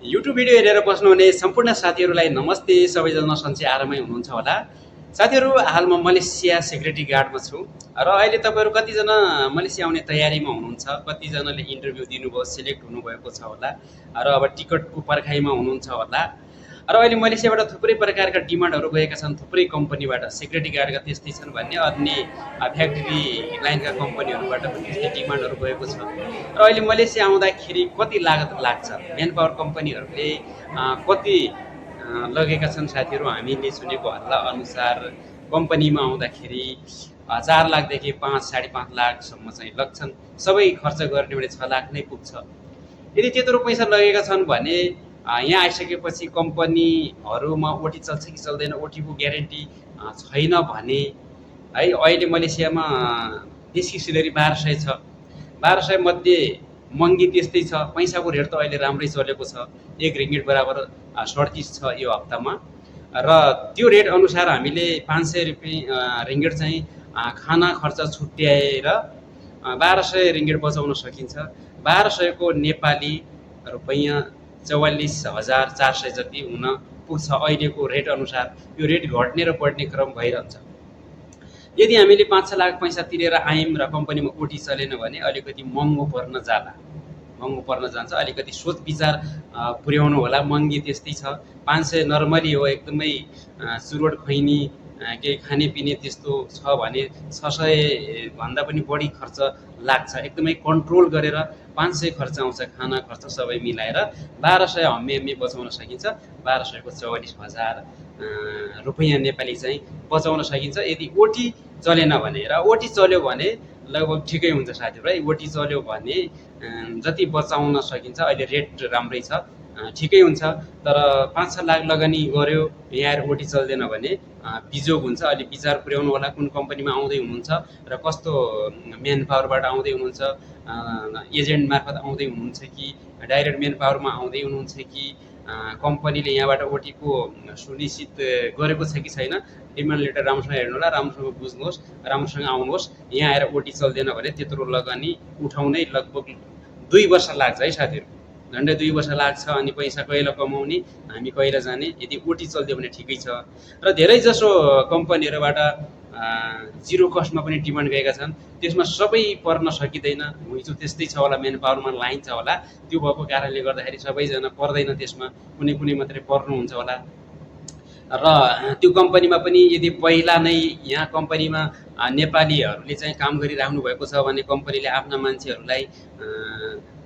YouTube video हेरेर बस्नुहुने सम्पूर्ण साथीहरूलाई नमस्ते। सबैजना सन्चै आरामै हुनुहुन्छ होला। साथीहरू, हाल म मलेसिया सेक्युरिटी गार्डमा छु र अहिले तपाईँहरू कतिजना मलेसिया आउने तयारीमा हुनुहुन्छ, कतिजनाले इन्टरभ्यू दिनुभयो, सिलेक्ट हुनुभएको छ होला र अब टिकटको पर्खाइमा हुनुहुन्छ होला। र अहिले मलेसियाबाट थुप्रै प्रकारका डिमान्डहरू गएका छन्, थुप्रै कम्पनीबाट। सेक्युरिटी गार्डका त्यस्तै छन् भन्ने, अन्य फ्याक्ट्री लाइनका कम्पनीहरूबाट पनि त्यस्तै डिमान्डहरू गएको छ। र अहिले मलेसिया आउँदाखेरि कति लागत लाग्छ, मेन पावर कम्पनीहरूले कति लगेका छन् साथीहरू। हामीले सुनेको हल्ला अनुसार कम्पनीमा आउँदाखेरि 4 लाखदेखि 5 साढे 5 लाखसम्म चाहिँ लाग्छन्। सबै खर्च गर्ने भने 6 लाख नै पुग्छ। यदि त्यत्रो पैसा लगेका छन् भने यहाँ आइसकेपछि कम्पनीहरूमा ओटी चल्छ कि चल्दैन, ओटीको ग्यारेन्टी छैन भने है। अहिले मलेसियामा बेसिक सेलेरी 1200 छ। 1200 मध्ये महँगी त्यस्तै छ। पैसाको रेट त अहिले राम्रै चलेको छ, 1 रिङ्गिट बराबर 37 छ यो हप्तामा। र त्यो रेट अनुसार हामीले 500 रिङ्गिट चाहिँ खाना खर्च छुट्याएर 1200 रिङ्गिट बचाउन सकिन्छ। 1200 को नेपाली रुपैयाँ 44,400 जति हुन पुग्छ अहिलेको रेट अनुसार। यो रेट घट्ने र बढ्ने क्रम भइरहन्छ। यदि हामीले 5-6 लाख पैसा तिरेर आयौँ र कम्पनीमा ओटी चलेन भने अलिकति महँगो पर्न जान्छ। अलिकति सोच विचार पुर्याउनु होला। महँगी त्यस्तै छ। 500 नर्मली हो, एकदमै चुरोट खैनी केही खानेपिने त्यस्तो छ भने 600 भन्दा पनि बढी खर्च लाग्छ। एकदमै कन्ट्रोल गरेर 500 खर्च आउँछ, खाना खर्च सबै मिलाएर। 1200 हम्मे बचाउन सकिन्छ। 1200 को 44,000 रुपैयाँ नेपाली चाहिँ बचाउन सकिन्छ यदि ओटी चलेन भने। र ओटी चल्यो भने लगभग ठिकै हुन्छ साथीहरू है। ओटी चल्यो भने जति बचाउन सकिन्छ, अहिले रेट राम्रै छ, ठिकै हुन्छ। तर 5-6 लाख लगानी गर्यो, यहाँ आएर ओटी चल्दैन भने बिजोग हुन्छ। अलि विचार पुर्याउनु होला, कुन कम्पनीमा आउँदै हुनुहुन्छ र कस्तो मेन पावरबाट आउँदै हुनुहुन्छ, एजेन्ट मार्फत आउँदै हुनुहुन्छ कि डाइरेक्ट मेन पावरमा आउँदै हुनुहुन्छ कि कम्पनीले यहाँबाट ओटीको सुनिश्चित गरेको छ कि छैन। डिमान्ड लेटर राम्रोसँग हेर्नु होला, राम्रोसँग बुझ्नुहोस्, राम्रोसँग आउनुहोस्। यहाँ आएर ओटी चल्दैन भने त्यत्रो लगानी उठाउनै लगभग 2 वर्ष लाग्छ है साथीहरू। झन्डै 2 वर्ष लाग्छ। अनि पैसा कहिले कमाउने, हामी कहिले जाने। यदि ओटी चल्दियो भने ठिकै छ। र धेरै जसो कम्पनीहरूबाट जिरो कस्टमा पनि डिमान्ड गएका छन्। त्यसमा सबै पर्न सकिँदैन। हिजो त्यस्तै छ होला, मेन पावरमा लाइन छ होला। त्यो भएको कारणले गर्दाखेरि सबैजना पर्दैन त्यसमा, कुनै मात्रै पर्नुहुन्छ होला। र त्यो कम्पनीमा पनि यदि पहिला नै यहाँ कम्पनीमा नेपालीहरूले चाहिँ काम गरिराख्नु भएको छ भने कम्पनीले आफ्ना मान्छेहरूलाई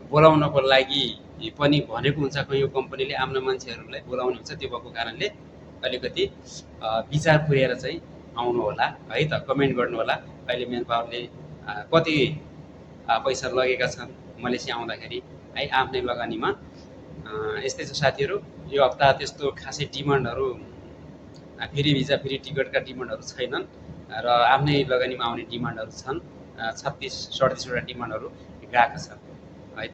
बोलाउनको लागि पनि भनेको हुन्छ। कयौँ कम्पनीले आफ्ना मान्छेहरूलाई बोलाउने हुन्छ। त्यो भएको कारणले अलिकति विचार पुर्याएर चाहिँ आउनु होला है त। कमेन्ट गर्नु होला अहिले मेन पावरले कति पैसा लगेका छन् मलेसिया आउँदाखेरि है, आफ्नै लगानीमा। यस्तै छ साथीहरू। यो हप्ता त्यस्तो खासै डिमान्डहरू, फ्री भिजा फ्री टिकटका डिमान्डहरू छैनन् र आफ्नै लगानीमा आउने डिमान्डहरू छन्। 36-37 वटा डिमान्डहरू गएका छन्।